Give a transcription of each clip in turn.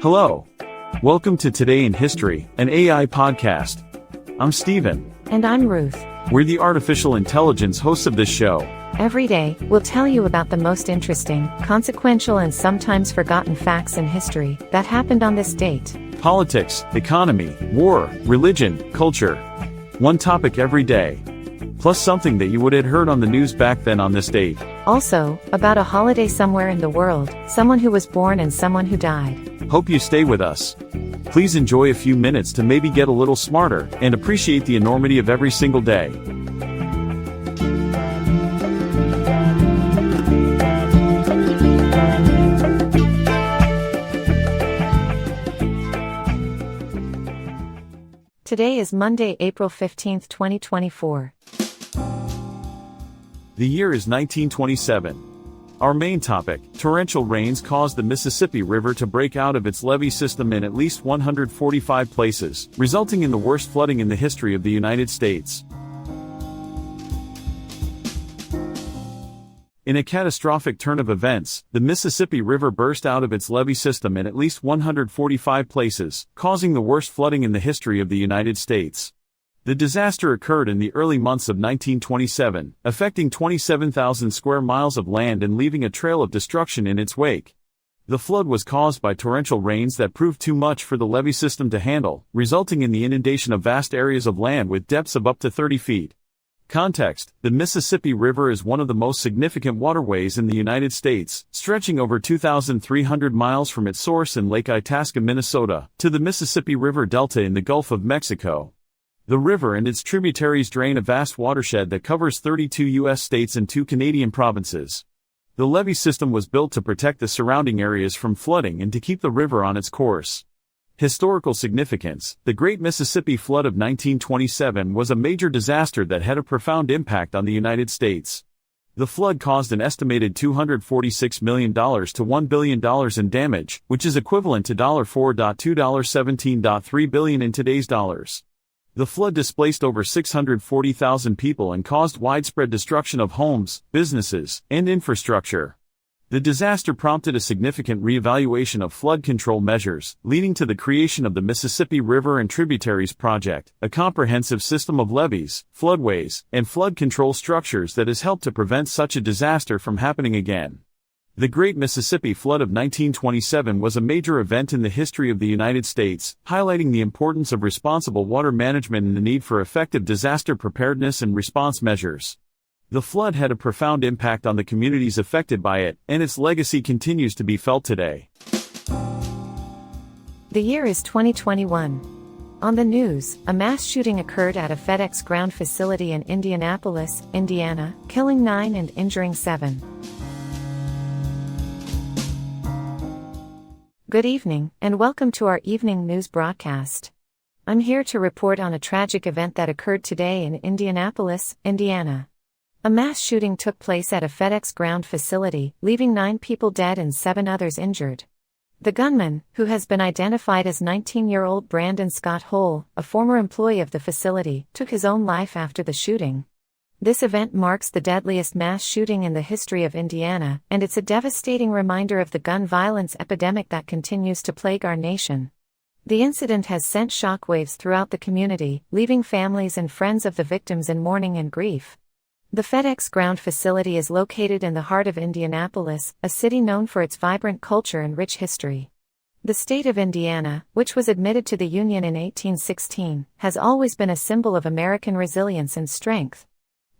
Hello. Welcome to Today in History, an AI podcast. I'm Stephen. And I'm Ruth. We're the artificial intelligence hosts of this show. Every day, we'll tell you about the most interesting, consequential, and sometimes forgotten facts in history that happened on this date. Politics, economy, war, religion, culture. One topic every day. Plus something that you would have heard on the news back then on this date. Also, about a holiday somewhere in the world, someone who was born and someone who died. Hope you stay with us. Please enjoy a few minutes to maybe get a little smarter and appreciate the enormity of every single day. Today is Monday, April 15, 2024. The year is 1927. Our main topic, torrential rains caused the Mississippi River to break out of its levee system in at least 145 places, resulting in the worst flooding in the history of the United States. In a catastrophic turn of events, the Mississippi River burst out of its levee system in at least 145 places, causing the worst flooding in the history of the United States. The disaster occurred in the early months of 1927, affecting 27,000 square miles of land and leaving a trail of destruction in its wake. The flood was caused by torrential rains that proved too much for the levee system to handle, resulting in the inundation of vast areas of land with depths of up to 30 feet. Context: the Mississippi River is one of the most significant waterways in the United States, stretching over 2,300 miles from its source in Lake Itasca, Minnesota, to the Mississippi River Delta in the Gulf of Mexico. The river and its tributaries drain a vast watershed that covers 32 U.S. states and 2 Canadian provinces. The levee system was built to protect the surrounding areas from flooding and to keep the river on its course. Historical significance: the Great Mississippi Flood of 1927 was a major disaster that had a profound impact on the United States. The flood caused an estimated $246 million to $1 billion in damage, which is equivalent to $4 to $17.3 billion in today's dollars. The flood displaced over 640,000 people and caused widespread destruction of homes, businesses, and infrastructure. The disaster prompted a significant reevaluation of flood control measures, leading to the creation of the Mississippi River and Tributaries Project, a comprehensive system of levees, floodways, and flood control structures that has helped to prevent such a disaster from happening again. The Great Mississippi Flood of 1927 was a major event in the history of the United States, highlighting the importance of responsible water management and the need for effective disaster preparedness and response measures. The flood had a profound impact on the communities affected by it, and its legacy continues to be felt today. The year is 2021. On the news, a mass shooting occurred at a FedEx ground facility in Indianapolis, Indiana, killing 9 and injuring 7. Good evening, and welcome to our evening news broadcast. I'm here to report on a tragic event that occurred today in Indianapolis, Indiana. A mass shooting took place at a FedEx ground facility, leaving 9 people dead and 7 others injured. The gunman, who has been identified as 19-year-old Brandon Scott Hole, a former employee of the facility, took his own life after the shooting. This event marks the deadliest mass shooting in the history of Indiana, and it's a devastating reminder of the gun violence epidemic that continues to plague our nation. The incident has sent shockwaves throughout the community, leaving families and friends of the victims in mourning and grief. The FedEx ground facility is located in the heart of Indianapolis, a city known for its vibrant culture and rich history. The state of Indiana, which was admitted to the Union in 1816, has always been a symbol of American resilience and strength.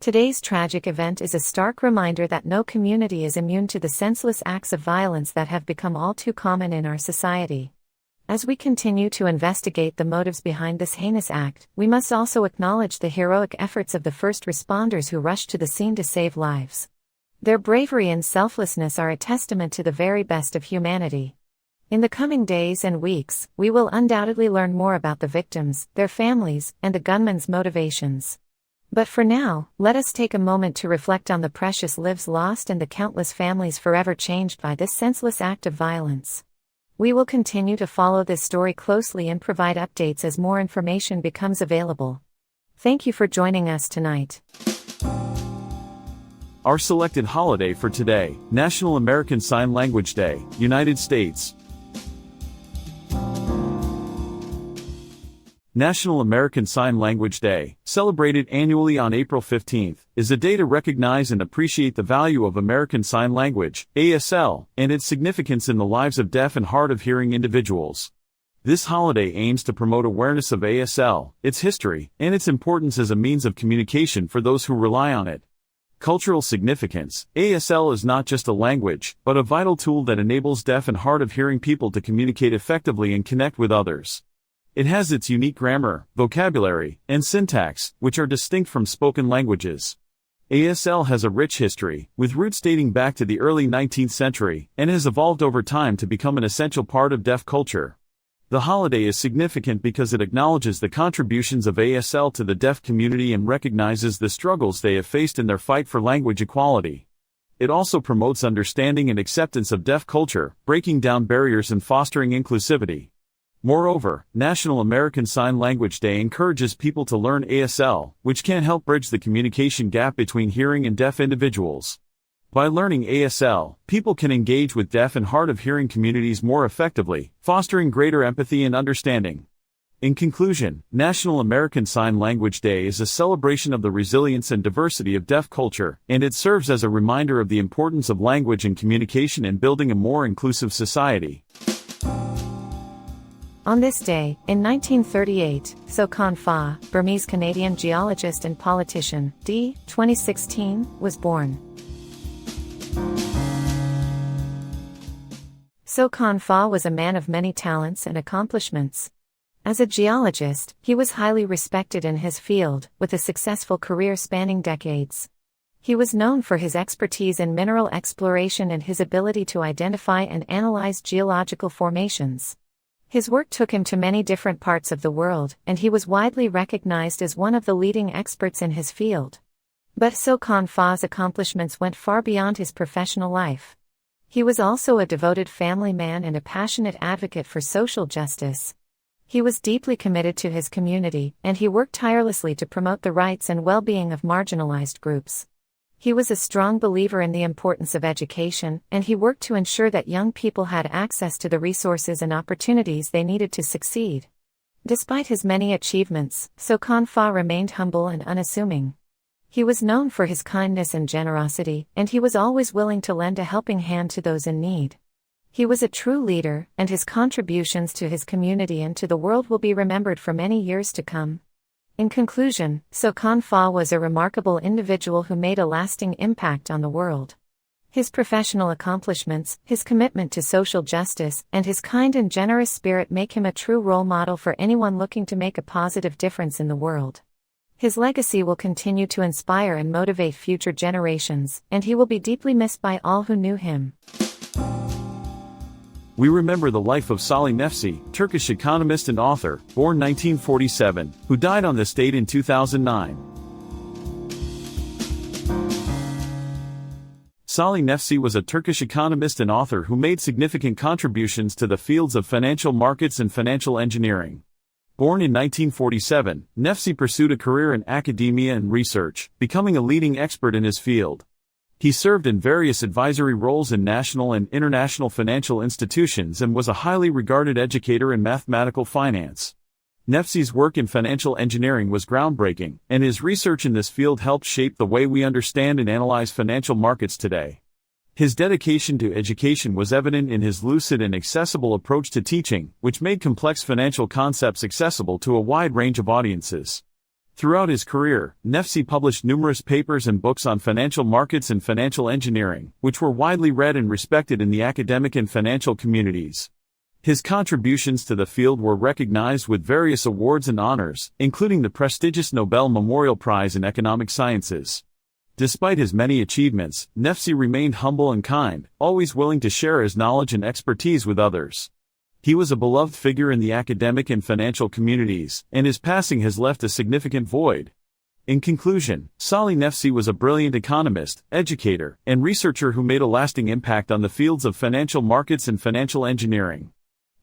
Today's tragic event is a stark reminder that no community is immune to the senseless acts of violence that have become all too common in our society. As we continue to investigate the motives behind this heinous act, we must also acknowledge the heroic efforts of the first responders who rushed to the scene to save lives. Their bravery and selflessness are a testament to the very best of humanity. In the coming days and weeks, we will undoubtedly learn more about the victims, their families, and the gunman's motivations. But for now, let us take a moment to reflect on the precious lives lost and the countless families forever changed by this senseless act of violence. We will continue to follow this story closely and provide updates as more information becomes available. Thank you for joining us tonight. Our selected holiday for today, National American Sign Language Day, United States. National American Sign Language Day, celebrated annually on April 15, is a day to recognize and appreciate the value of American Sign Language, ASL, and its significance in the lives of deaf and hard of hearing individuals. This holiday aims to promote awareness of ASL, its history, and its importance as a means of communication for those who rely on it. Cultural significance: ASL is not just a language, but a vital tool that enables deaf and hard of hearing people to communicate effectively and connect with others. It has its unique grammar, vocabulary, and syntax, which are distinct from spoken languages. ASL has a rich history, with roots dating back to the early 19th century, and has evolved over time to become an essential part of deaf culture. The holiday is significant because it acknowledges the contributions of ASL to the deaf community and recognizes the struggles they have faced in their fight for language equality. It also promotes understanding and acceptance of deaf culture, breaking down barriers and fostering inclusivity. Moreover, National American Sign Language Day encourages people to learn ASL, which can help bridge the communication gap between hearing and deaf individuals. By learning ASL, people can engage with deaf and hard of hearing communities more effectively, fostering greater empathy and understanding. In conclusion, National American Sign Language Day is a celebration of the resilience and diversity of deaf culture, and it serves as a reminder of the importance of language and communication in building a more inclusive society. On this day, in 1938, Sokan Fa, Burmese-Canadian geologist and politician, d. 2016, was born. Sokan Fa was a man of many talents and accomplishments. As a geologist, he was highly respected in his field, with a successful career spanning decades. He was known for his expertise in mineral exploration and his ability to identify and analyze geological formations. His work took him to many different parts of the world, and he was widely recognized as one of the leading experts in his field. But Sokan Fa's accomplishments went far beyond his professional life. He was also a devoted family man and a passionate advocate for social justice. He was deeply committed to his community, and he worked tirelessly to promote the rights and well-being of marginalized groups. He was a strong believer in the importance of education, and he worked to ensure that young people had access to the resources and opportunities they needed to succeed. Despite his many achievements, Sokan Fa remained humble and unassuming. He was known for his kindness and generosity, and he was always willing to lend a helping hand to those in need. He was a true leader, and his contributions to his community and to the world will be remembered for many years to come. In conclusion, Sokan Fa was a remarkable individual who made a lasting impact on the world. His professional accomplishments, his commitment to social justice, and his kind and generous spirit make him a true role model for anyone looking to make a positive difference in the world. His legacy will continue to inspire and motivate future generations, and he will be deeply missed by all who knew him. We remember the life of Salih Nefsi, Turkish economist and author, born 1947, who died on this date in 2009. Salih Nefsi was a Turkish economist and author who made significant contributions to the fields of financial markets and financial engineering. Born in 1947, Nefsi pursued a career in academia and research, becoming a leading expert in his field. He served in various advisory roles in national and international financial institutions and was a highly regarded educator in mathematical finance. Nefsi's work in financial engineering was groundbreaking, and his research in this field helped shape the way we understand and analyze financial markets today. His dedication to education was evident in his lucid and accessible approach to teaching, which made complex financial concepts accessible to a wide range of audiences. Throughout his career, Nefsi published numerous papers and books on financial markets and financial engineering, which were widely read and respected in the academic and financial communities. His contributions to the field were recognized with various awards and honors, including the prestigious Nobel Memorial Prize in Economic Sciences. Despite his many achievements, Nefsi remained humble and kind, always willing to share his knowledge and expertise with others. He was a beloved figure in the academic and financial communities, and his passing has left a significant void. In conclusion, Salih Nefsi was a brilliant economist, educator, and researcher who made a lasting impact on the fields of financial markets and financial engineering.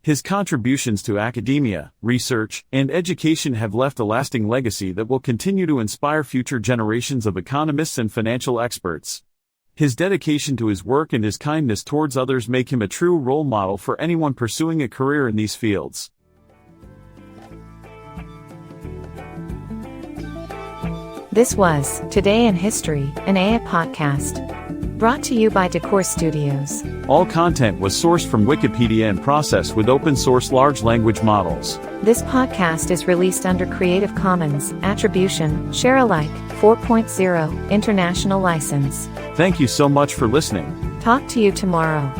His contributions to academia, research, and education have left a lasting legacy that will continue to inspire future generations of economists and financial experts. His dedication to his work and his kindness towards others make him a true role model for anyone pursuing a career in these fields. This was Today in History, an AA podcast. Brought to you by Decor Studios. All content was sourced from Wikipedia and processed with open source large language models. This podcast is released under Creative Commons, Attribution, Share Alike, 4.0, International License. Thank you so much for listening. Talk to you tomorrow.